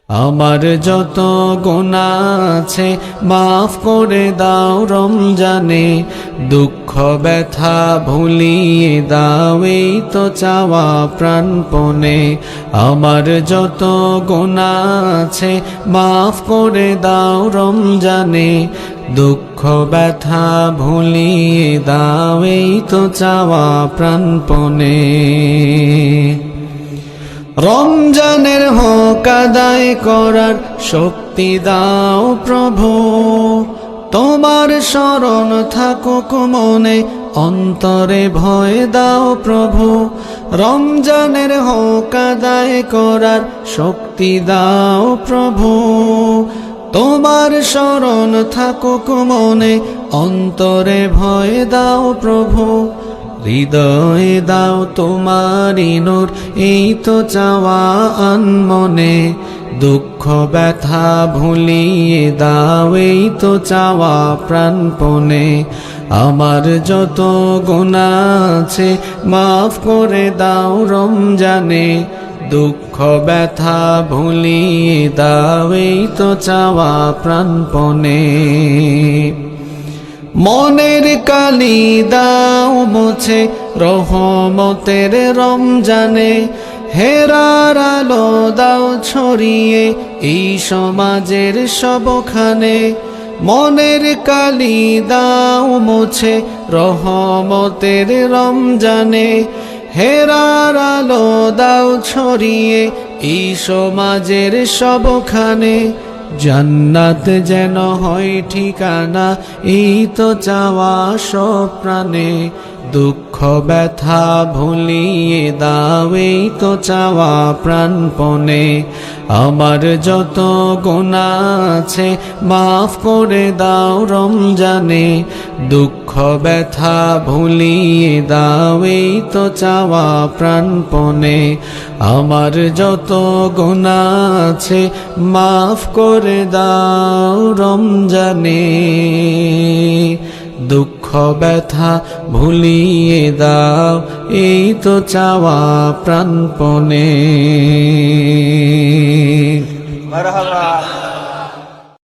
আমার যত গুনাহ আছে মাফ করে দাও রমজানে, দুঃখ ব্যথা ভুলিয়ে দাও এই তো চাওয়া প্রাণপণে। আমার যত গুনাহ আছে মাফ করে দাও রমজানে, দুঃখ ব্যথা ভুলিয়ে দাও এই তো চাওয়া প্রাণপণে। রমজানের হক আদায় করার শক্তি দাও প্রভু, তোমার শরণ থাকুক মনে, অন্তরে ভয় দাও প্রভু। রমজানের হক আদায় করার শক্তি দাও প্রভু, তোমার শরণ থাকুক মনে, অন্তরে ভয় দাও প্রভু। হৃদয়ে দাও তোমারি নূর এই তো চাওয়া আনমনে, দুঃখ ব্যথা ভুলিয়ে দাও এই তো চাওয়া প্রাণপণে। আমার যত গুনাহ আছে মাফ করে দাও রমজানে, দুঃখ ব্যথা ভুলিয়ে দাও এই তো চাওয়া প্রাণপণে। মনের কালি দাও মুছে রহমতের রমজানে, হেরার আলো দাও ছড়িয়ে এই সমাজের সবখানে। মনের কালি দাও মুছে রহমতের রমজানে, হেরার আলো দাও ছড়িয়ে এই সমাজের সবখানে। জান্নাত যেন হয় ঠিকানা এই তো চাওয়া সব প্রাণে, দুঃখ ব্যথা ভুলিয়ে দাও এই তো চাওয়া প্রাণপণে। আমার যত গুনাহ আছে মাফ করে দাও রমজানে, দুঃখ ব্যথা ভুলিয়ে দাও এই তো চাওয়া প্রাণপণে। আমার যত গুনাহ আছে মাফ করে দাও রমজানে, দুঃখ ব্যথা ভুলিয়ে দাও এই তো চাওয়া প্রাণপণে। মারহাবা।